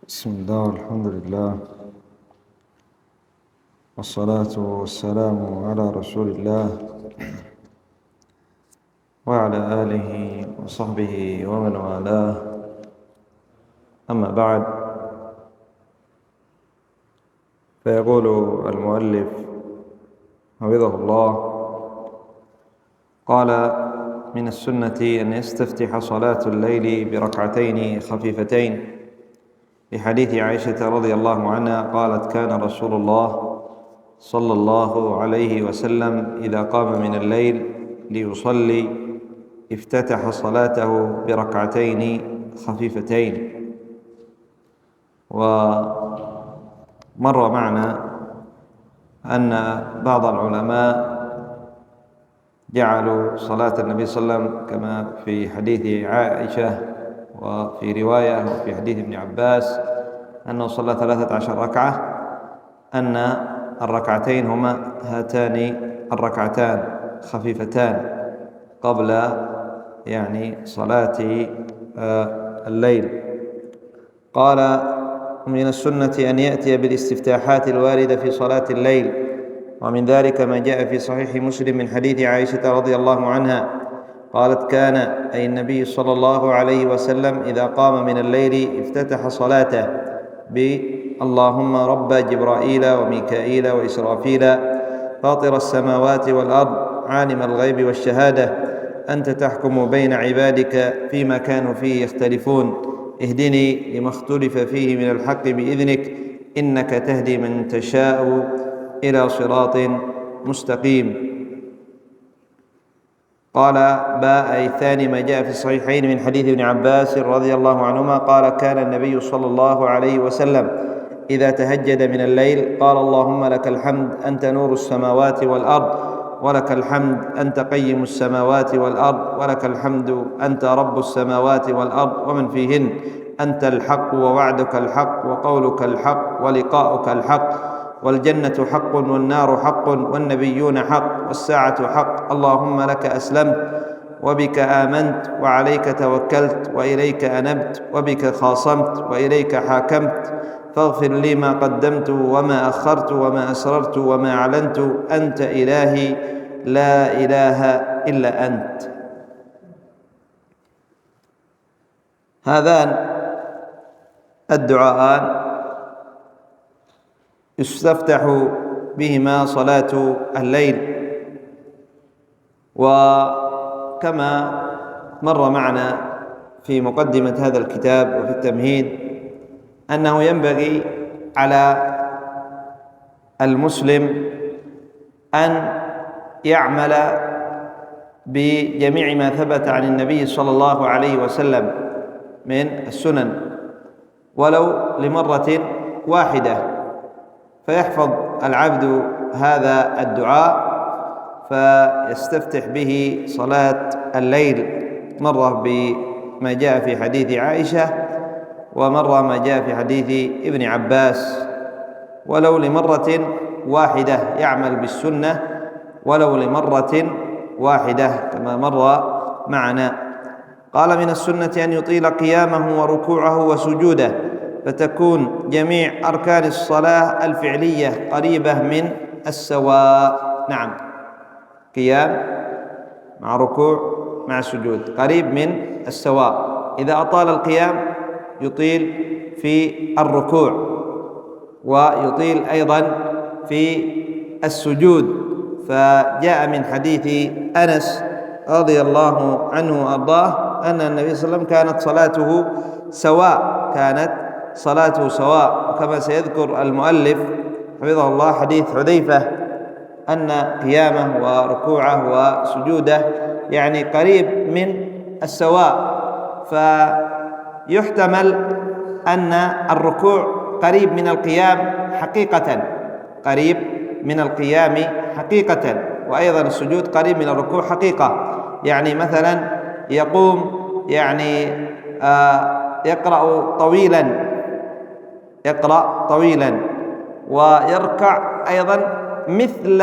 بسم الله والحمد لله والصلاة والسلام على رسول الله وعلى آله وصحبه ومن والاه. أما بعد، فيقول المؤلف حفظه الله: قال: من السنة أن يستفتح صلاة الليل بركعتين خفيفتين، لحديث عائشة رضي الله عنها قالت: كان رسول الله صلى الله عليه وسلم إذا قام من الليل ليصلي افتتح صلاته بركعتين خفيفتين. ومر معنا أن بعض العلماء جعلوا صلاة النبي صلى الله عليه وسلم كما في حديث عائشة، وفي رواية وفي حديث ابن عباس أنه صلى 13 ركعة، أن الركعتين هما هاتان الركعتان خفيفتان قبل صلاة الليل. قال: من السنة أن يأتي بالاستفتاحات الواردة في صلاة الليل، ومن ذلك ما جاء في صحيح مسلم من حديث عائشة رضي الله عنها قالت: كان أي النبي صلى الله عليه وسلم إذا قام من الليل افتتح صلاته اللهم رب جبرائيل وميكائيل وإسرافيل فاطر السماوات والأرض عالم الغيب والشهادة أنت تحكم بين عبادك فيما كانوا فيه يختلفون اهدني لما اختلف فيه من الحق بإذنك إنك تهدي من تشاء إلى صراط مستقيم. قال: باء أي الثاني ما جاء في الصحيحين من حديث ابن عباس رضي الله عنهما قال: كان النبي صلى الله عليه وسلم إذا تهجد من الليل قال: اللهم لك الحمد أنت نور السماوات والأرض، ولك الحمد أنت قيم السماوات والأرض، ولك الحمد أنت رب السماوات والأرض ومن فيهن، أنت الحق ووعدك الحق وقولك الحق ولقاؤك الحق، والجنة حق والنار حق والنبيون حق والساعة حق، اللهم لك أسلمت وبك آمنت وعليك توكلت وإليك أنبت وبك خاصمت وإليك حاكمت، فاغفر لي ما قدمت وما أخرت وما أسررت وما أعلنت، أنت إلهي لا إله إلا أنت. هذان الدعاءان يستفتح بهما صلاة الليل. وكما مر معنا في مقدمة هذا الكتاب وفي التمهيد أنه ينبغي على المسلم أن يعمل بجميع ما ثبت عن النبي صلى الله عليه وسلم من السنن ولو لمرة واحدة، فيحفظ العبد هذا الدعاء فيستفتح به صلاة الليل، مرة بما جاء في حديث عائشة ومرة ما جاء في حديث ابن عباس، ولو لمرة واحدة يعمل بالسنة ولو لمرة واحدة كما مر معنا. قال: من السنة أن يطيل قيامه وركوعه وسجوده، فتكون جميع أركان الصلاة الفعلية قريبة من السواء. نعم، قيام مع ركوع مع سجود قريب من السواء. إذا أطال القيام يطيل في الركوع ويطيل أيضا في السجود، فجاء من حديث أنس رضي الله عنه وأرضاه أن النبي صلى الله عليه وسلم كانت صلاته سواء، وكما سيذكر المؤلف حفظه الله حديث حذيفة أن قيامه وركوعه وسجوده قريب من السواء، فيحتمل أن الركوع قريب من القيام حقيقة، وأيضا السجود قريب من الركوع حقيقة. مثلا يقوم يقرأ طويلا ويركع أيضا مثل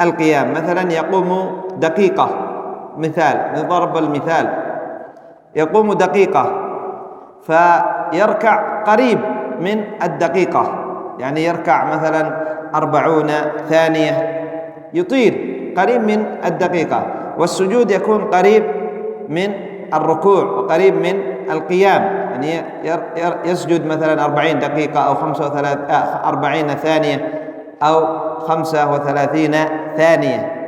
القيام، مثلا يقوم دقيقة، نضرب المثال، يقوم دقيقة فيركع قريب من الدقيقة، يعني يركع مثلا 40 ثانية، يطيل قريب من الدقيقة. والسجود يكون قريب من الركوع وقريب من القيام، يعني يسجد مثلا 40 دقيقة أو 40 ثانية أو 35 ثانية.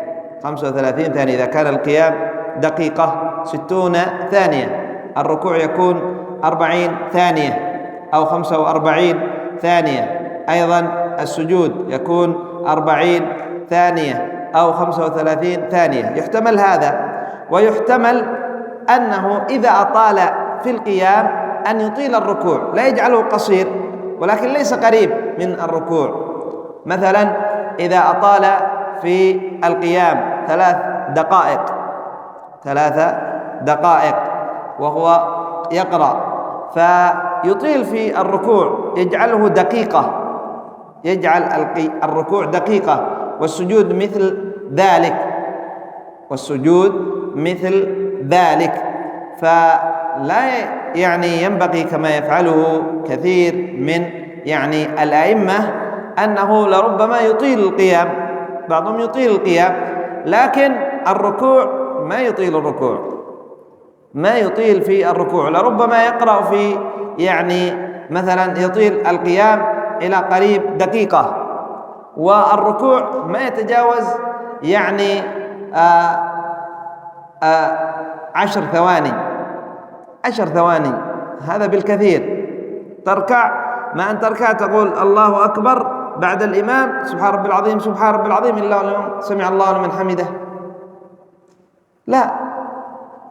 35 ثانية إذا كان القيام دقيقة، 60 ثانية. الركوع يكون 40 ثانية أو 45 ثانية. أيضا السجود يكون 40 ثانية أو 35 ثانية. يحتمل هذا، ويحتمل أنه إذا أطال في القيام أن يطيل الركوع، لا يجعله قصير ولكن ليس قريب من الركوع. مثلا إذا أطال في القيام 3 دقائق وهو يقرأ، فيطيل في الركوع، يجعله دقيقة، يجعل الركوع دقيقة، والسجود مثل ذلك. فلا يعني ينبغي كما يفعله كثير من الأئمة أنه لربما يطيل القيام، بعضهم يطيل القيام لكن الركوع ما يطيل في الركوع، لربما يقرأ في مثلا يطيل القيام إلى قريب دقيقة، والركوع ما يتجاوز 10 ثواني، هذا بالكثير. تركع، ما أن تركع تقول الله أكبر بعد الإمام سبحان ربي العظيم سبحان ربي العظيم إلا سمع الله لمن حمده، لا،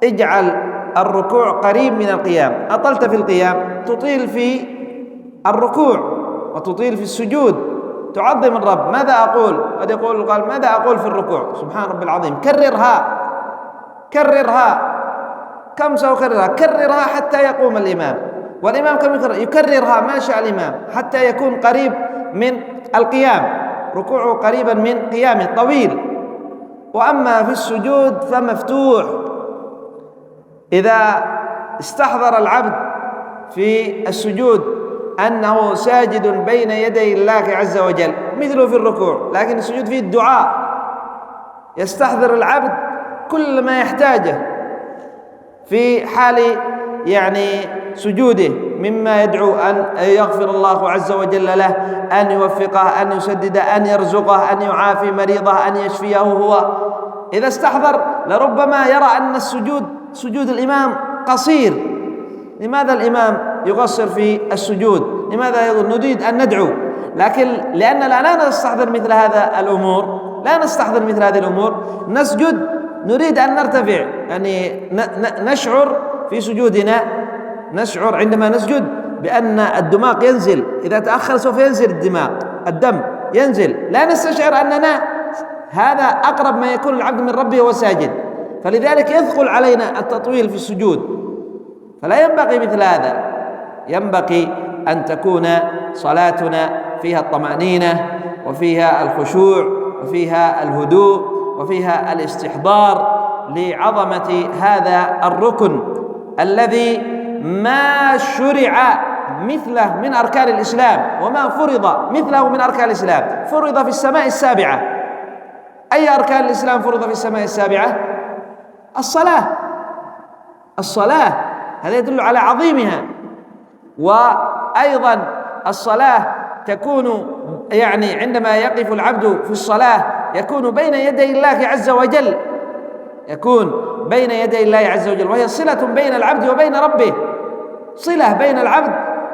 اجعل الركوع قريب من القيام. أطلت في القيام تطيل في الركوع وتطيل في السجود، تعظم الرب. ماذا أقول؟ قد يقول قال ماذا أقول في الركوع؟ سبحان ربي العظيم. كررها. كم سأكررها؟ كررها حتى يقوم الإمام، والإمام كم يكررها ما شاء الإمام حتى يكون قريب من القيام، ركوعه قريبا من قيامه طويل. وأما في السجود فمفتوح، إذا استحضر العبد في السجود أنه ساجد بين يدي الله عز وجل مثله في الركوع، لكن السجود فيه الدعاء، يستحضر العبد كل ما يحتاجه في حال سجوده، مما يدعو أن يغفر الله عز وجل له، أن يوفقه، أن يسدده، أن يرزقه، أن يعافي مريضه، أن يشفيه هو. إذا استحضر لربما يرى أن سجود الإمام قصير. لماذا الإمام يقصر في السجود؟ لماذا يقول نريد أن ندعو؟ لكن لأننا لا نستحضر مثل هذا الأمور، نسجد نريد أن نرتفع، نشعر في سجودنا، نشعر عندما نسجد بأن الدماغ ينزل، إذا تأخر سوف ينزل الدم ينزل، لا نستشعر أننا هذا أقرب ما يكون العبد من ربه وهو ساجد، فلذلك يثقل علينا التطويل في السجود. فلا ينبغي مثل هذا، ينبغي أن تكون صلاتنا فيها الطمأنينة وفيها الخشوع وفيها الهدوء وفيها الاستحضار لعظمة هذا الركن الذي ما شرع مثله من أركان الإسلام وما فرض مثله من أركان الإسلام. فرض في السماء السابعة. أي أركان الإسلام فرض في السماء السابعة؟ الصلاة، هذا يدل على عظيمها. وأيضا الصلاة تكون عندما يقف العبد في الصلاة يكون بين يدي الله عز وجل، وهي صلة بين العبد وبين ربه، صلة بين العبد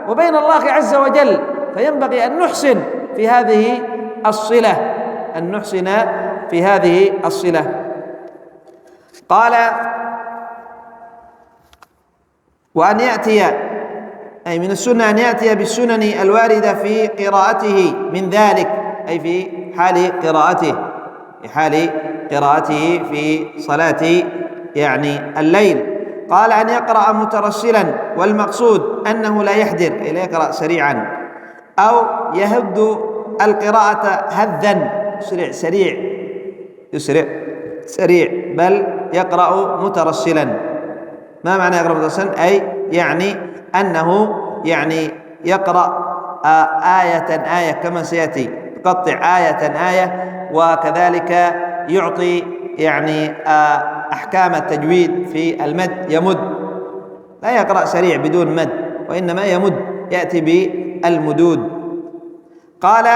وبين الله عز وجل. فينبغي أن نحسن في هذه الصلة، قال وأن يأتي، أي من السنة أن يأتي بالسنن الواردة في قراءته من ذلك، أي في حال قراءته في صلاة الليل. قال أن يقرأ مترسلا، والمقصود أنه لا يحدر، أي لا يقرأ سريعا أو يهد القراءة هذا يسرع، بل يقرأ مترسلا. ما معنى يقرأ مترسلا؟ أي يعني أنه يعني يقرأ آية كما سيأتي، يقطع آية وكذلك يعطي يعني أحكام التجويد في المد، يمد، لا يقرأ سريع بدون مد، وإنما يمد، يأتي بالمدود. قال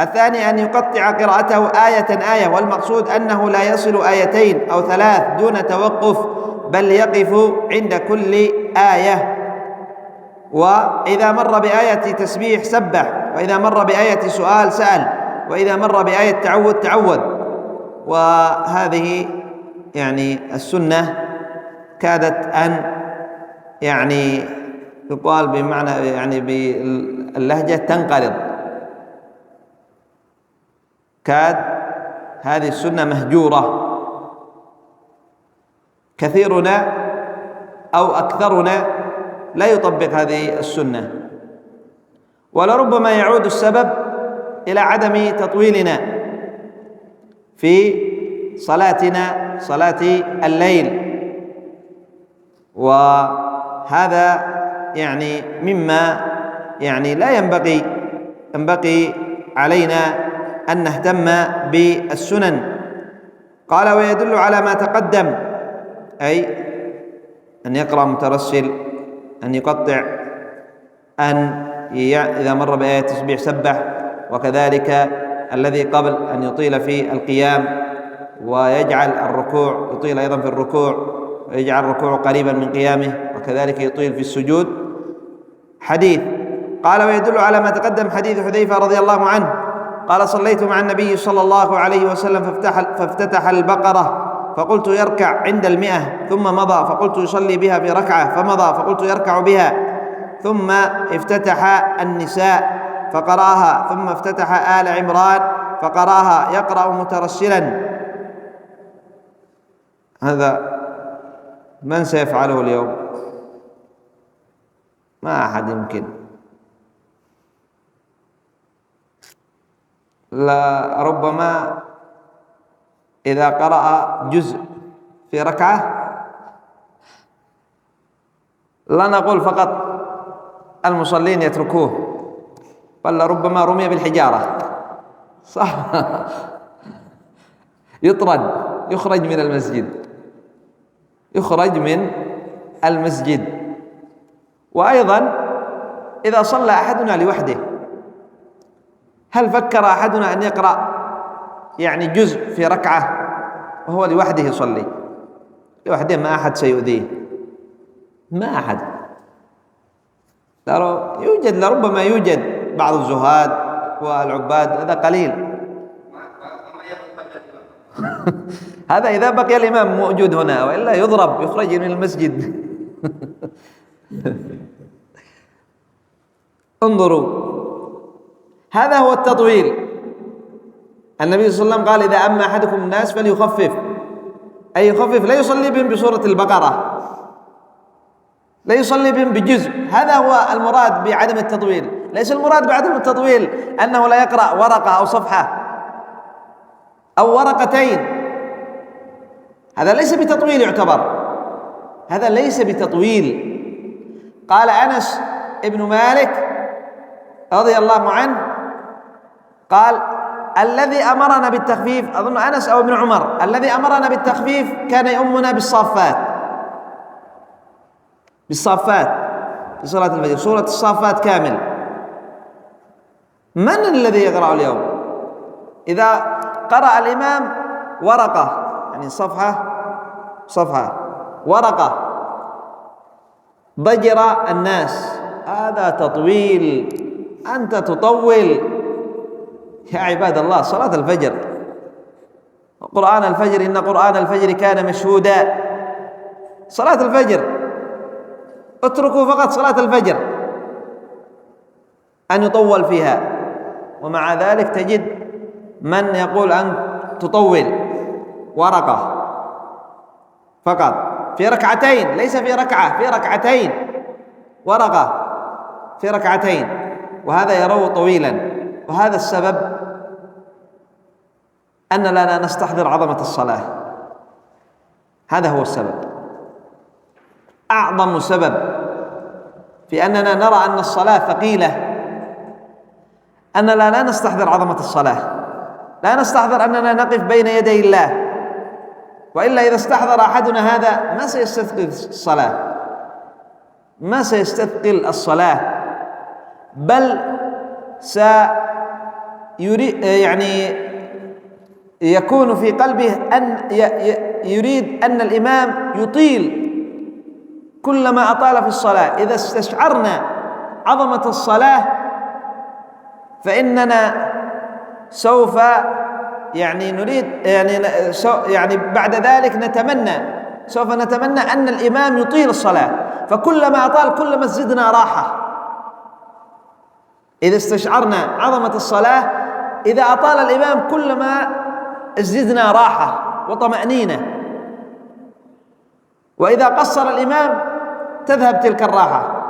الثاني أن يقطع قراءته آية، والمقصود أنه لا يصل آيتين أو 3 دون توقف، بل يقف عند كل آية، وإذا مر بآية تسبيح سبح، وإذا مر بآية سؤال سأل، وإذا مر بآية تعوذ. وهذه يعني السنة كادت أن يعني يقال بمعنى يعني باللهجة تنقرض، كاد هذه السنة مهجورة. كثيرنا أو أكثرنا لا يطبق هذه السنة، ولربما يعود السبب إلى عدم تطويلنا في صلاتنا، صلاة الليل، وهذا يعني مما يعني لا ينبغي علينا أن نهتم بالسنن. قال ويدل على ما تقدم، أي أن يقرأ مترسل، أن يقطع، أن إذا مر بآية تسبيح سبح، وكذلك الذي قبل أن يطيل في القيام ويجعل الركوع، يطيل أيضا في الركوع ويجعل الركوع قريبا من قيامه، وكذلك يطيل في السجود. حديث قال ويدل على ما تقدم حديث حذيفة رضي الله عنه قال صليت مع النبي صلى الله عليه وسلم فافتتح البقرة فقلت يركع عند 100 ثم مضى، فقلت يصلي بها في ركعة فمضى، فقلت يركع بها، ثم افتتح النساء فقرأها، ثم افتتح آل عمران فقرأها يقرأ مترسلا. هذا من سيفعله اليوم؟ ما أحد يمكن. لا ربما إذا قرأ جزء في ركعة، لا نقول فقط المصلين يتركوه، بل ربما رمي بالحجارة، صح؟ يطرد، يخرج من المسجد، يخرج من المسجد. وأيضا إذا صلى أحدنا لوحده، هل فكر أحدنا أن يقرأ يعني جزء في ركعة وهو لوحده يصلي؟ لوحده ما أحد سيؤذيه، ما أحد. لربما يوجد بعض الزهاد والعباد، هذا قليل. هذا إذا بقي الإمام موجود هنا، وإلا يضرب، يخرج من المسجد. انظروا، هذا هو التطويل. النبي صلى الله عليه وسلم قال إذا أما أحدكم الناس فليخفف، أي يخفف، لا يصلي بهم بسورة البقرة، لا يصلي بهم بجزء. هذا هو المراد بعدم التطويل. ليس المراد بعدم التطويل أنه لا يقرأ ورقة أو صفحة أو ورقتين، هذا ليس بتطويل يعتبر، هذا ليس بتطويل. قال أنس ابن مالك رضي الله عنه قال الذي أمرنا بالتخفيف، أظن أنس أو ابن عمر، الذي أمرنا بالتخفيف كان يؤمنا بالصافات في صلاة الفجر، سورة الصافات كامل. من الذي يقرأ اليوم؟ إذا قرأ الإمام ورقة، يعني صفحة ورقة، ضجر الناس، هذا تطويل. أنت تطول يا عباد الله. صلاة الفجر، قرآن الفجر، إن قرآن الفجر كان مشهودا. صلاة الفجر، اتركوا فقط صلاة الفجر أن يطول فيها، ومع ذلك تجد من يقول أن تطول ورقة فقط في ركعتين، ليس في ركعة، في ركعتين، ورقة في ركعتين، وهذا يروه طويلا. وهذا السبب أننا لا نستحضر عظمة الصلاة، هذا هو السبب، أعظم سبب في أننا نرى أن الصلاة ثقيلة، أننا لا نستحضر عظمة الصلاة، لا نستحضر أننا نقف بين يدي الله، وإلا إذا استحضر أحدنا هذا ما سيستثقل الصلاة، ما سيستثقل الصلاة، بل يعني يكون في قلبه أن يريد أن الإمام يطيل كلما أطال في الصلاة. إذا استشعرنا عظمة الصلاة فإننا سوف يعني نريد يعني بعد ذلك سوف نتمنى أن الإمام يطيل الصلاة، فكلما أطال كلما زدنا راحة. إذا استشعرنا عظمة الصلاة إذا أطال الإمام كلما زدنا راحة وطمأنينة، وإذا قصر الإمام تذهب تلك الراحة،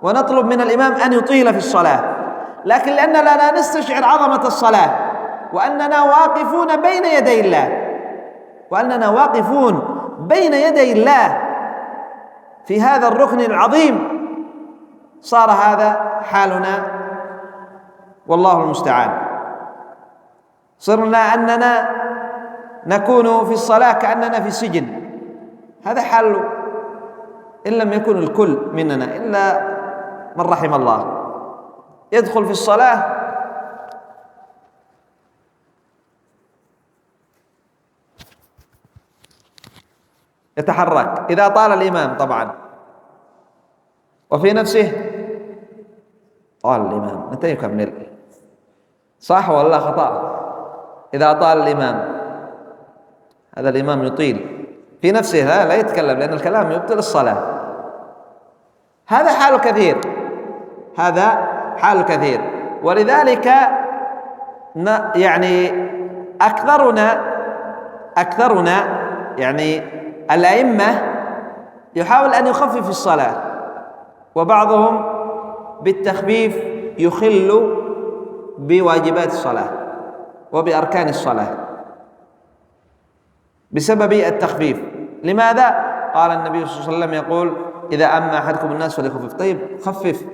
ونطلب من الإمام أن يطيل في الصلاة. لكن لأننا لا نستشعر عظمة الصلاة وأننا واقفون بين يدي الله، وأننا واقفون بين يدي الله في هذا الركن العظيم، صار هذا حالنا والله المستعان. صرنا أننا نكون في الصلاة كأننا في سجن. هذا حال إن لم يكن الكل مننا إلا من رحم الله، يدخل في الصلاة يتحرك إذا طال الإمام طبعا، وفي نفسه طال الإمام متى يكمل، صح ولا خطأ؟ إذا طال الإمام هذا الإمام يطيل في نفسه، لا يتكلم لأن الكلام يبطل الصلاة. هذا حال كثير، هذا حال كثير. ولذلك يعني أكثرنا يعني الأئمة يحاول أن يخفف الصلاة، وبعضهم بالتخفيف يخل بواجبات الصلاة وبأركان الصلاة بسبب التخفيف. لماذا؟ قال النبي صلى الله عليه وسلم يقول: إذا أما أحدكم الناس فليخفف. طيب خفف،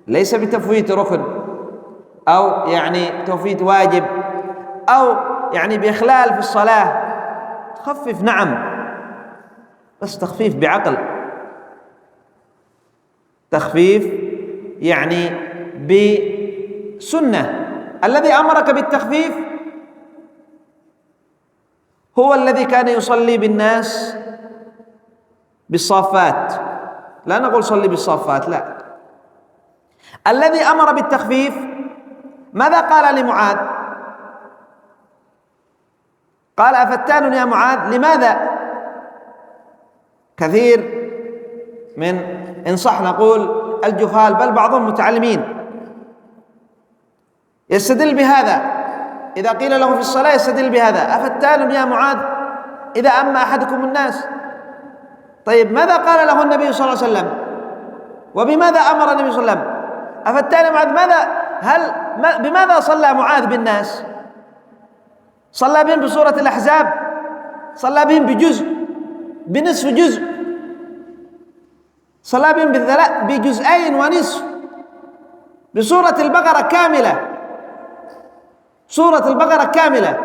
ليس بتفويت ركن أو يعني تفويت واجب أو يعني بإخلال في الصلاة، خفف نعم، بس تخفيف بعقل، تخفيف يعني بسنة. الذي أمرك بالتخفيف هو الذي كان يصلي بالناس بالصافات، لا نقول صلي بالصافات، لا، الذي أمر بالتخفيف ماذا قال لمعاذ؟ قال: أفتان يا معاذ؟ لماذا؟ كثير من إن صح نقول الجهال بل بعضهم متعلمين يستدل بهذا، إذا قيل له في الصلاة يستدل بهذا: أفتان يا معاذ إذا أما أحدكم الناس. طيب ماذا قال له النبي صلى الله عليه وسلم؟ وبماذا أمر النبي صلى الله عليه وسلم؟ أفتان يا معاذ، بماذا صلى معاذ بالناس؟ صلى بهم بسورة الأحزاب؟ صلى بهم بجزء، بنصف جزء؟ صلى بهم بجزئين ونصف؟ بسورة البقرة كاملة، سورة البقرة كاملة.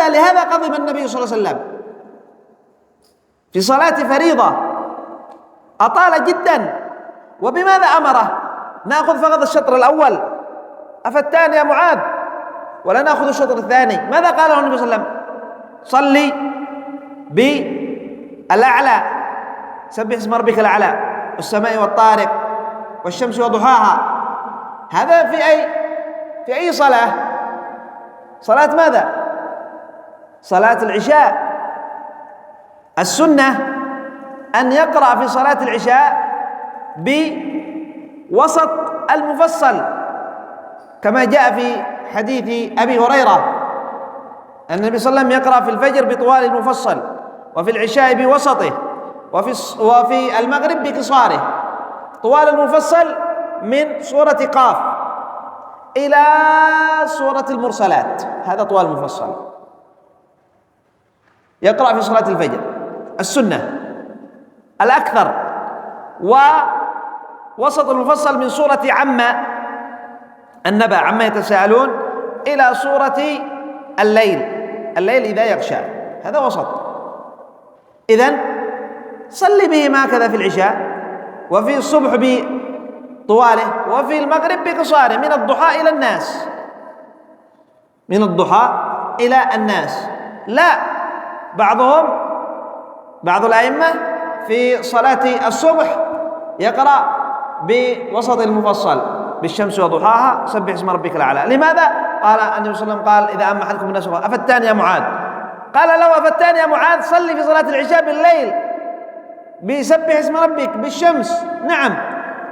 لهذا غضب النبي صلى الله عليه وسلم في صلاة فريضة، أطال جدا. وبماذا أمره؟ نأخذ فقط الشطر الأول، أفتان يا معاذ، ولا نأخذ الشطر الثاني. ماذا قاله النبي صلى الله عليه وسلم؟ صلي بالأعلى، سبح اسم ربك الأعلى، والسماء والطارق، والشمس وضحاها. هذا في أي صلاة؟ صلاة ماذا؟ صلاة العشاء. السنة أن يقرأ في صلاة العشاء بوسط المفصل، كما جاء في حديث أبي هريرة أن النبي صلى الله عليه وسلم يقرأ في الفجر بطوال المفصل، وفي العشاء بوسطه، وفي المغرب بقصاره. طوال المفصل من سورة قاف إلى سورة المرسلات، هذا طوال المفصل يقرأ في صلاة الفجر. السنة الأكثر. وسط المفصل من سورة عما النبأ عما يتساءلون إلى سورة الليل إذا يغشى، هذا وسط. إذن صلي بهم هكذا في العشاء، وفي الصبح بطواله، وفي المغرب بقصاره، من الضحى إلى الناس، من الضحى إلى الناس. لا، بعض الأئمة في صلاة الصبح يقرأ بوسط المفصل بالشمس وضحاها سبح اسم ربك الأعلى. لماذا؟ قال النبي صلى الله عليه وسلم قال إذا أما أحدكم الناس أفتان يا معاذ، قال لو أفتان يا معاذ صلي في صلاة العشاء بالليل بسبح اسم ربك بالشمس، نعم،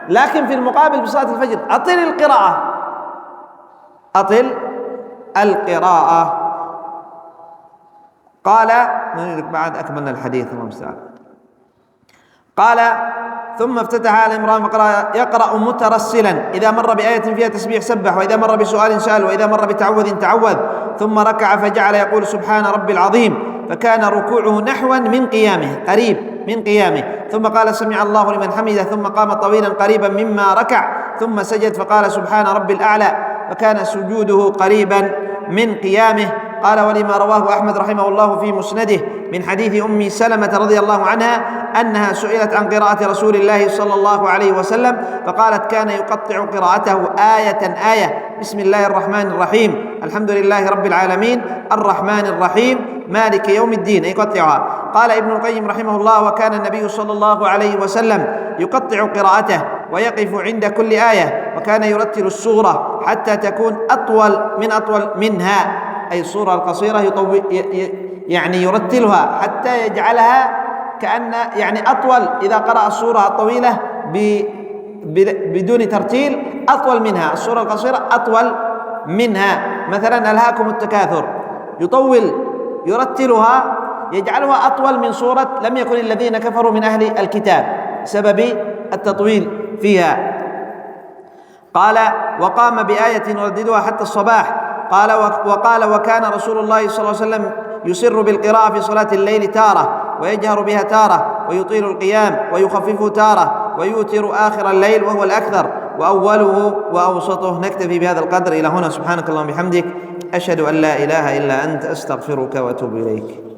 لكن في المقابل بصلاة الفجر أطل القراءة. قال بعد أكملنا الحديث، الله المستعان. قال ثم افتتح آل عمران فقرأ يقرأ مترسلا، إذا مر بآية فيها تسبيح سبح، وإذا مر بسؤال سأل، وإذا مر بتعوذ تعوذ، ثم ركع فجعل يقول سبحان ربي العظيم، فكان ركوعه نحوا من قيامه، قريب من قيامه، ثم قال سمع الله لمن حمده، ثم قام طويلا قريبا مما ركع، ثم سجد فقال سبحان ربي الأعلى، فكان سجوده قريبا من قيامه. قال ولما رواه أحمد رحمه الله في مسنده من حديث أم سلمة رضي الله عنها أنها سئلت عن قراءة رسول الله صلى الله عليه وسلم فقالت كان يقطع قراءته آية بسم الله الرحمن الرحيم الحمد لله رب العالمين الرحمن الرحيم مالك يوم الدين، يقطعها. قال ابن القيم رحمه الله وكان النبي صلى الله عليه وسلم يقطع قراءته ويقف عند كل آية، وكان يرتل السورة حتى تكون أطول منها، أي السورة القصيرة يعني يرتلها حتى يجعلها كأن يعني أطول، إذا قرأ السورة الطويلة بدون ترتيل أطول منها، السورة القصيرة أطول منها. مثلا ألهاكم التكاثر يرتلها يجعلها أطول من سورة لم يكن الذين كفروا من أهل الكتاب سبب التطويل فيها. قال وقام بآية يرددها حتى الصباح. وقال وكان رسول الله صلى الله عليه وسلم يسر بالقراءة في صلاة الليل تارة، ويجهر بها تارة، ويطيل القيام ويخففه تارة، ويوتر آخر الليل وهو الأكثر، وأوله وأوسطه. نكتفي بهذا القدر إلى هنا. سبحانك اللهم وبحمدك، أشهد أن لا إله إلا أنت، أستغفرك وأتوب إليك.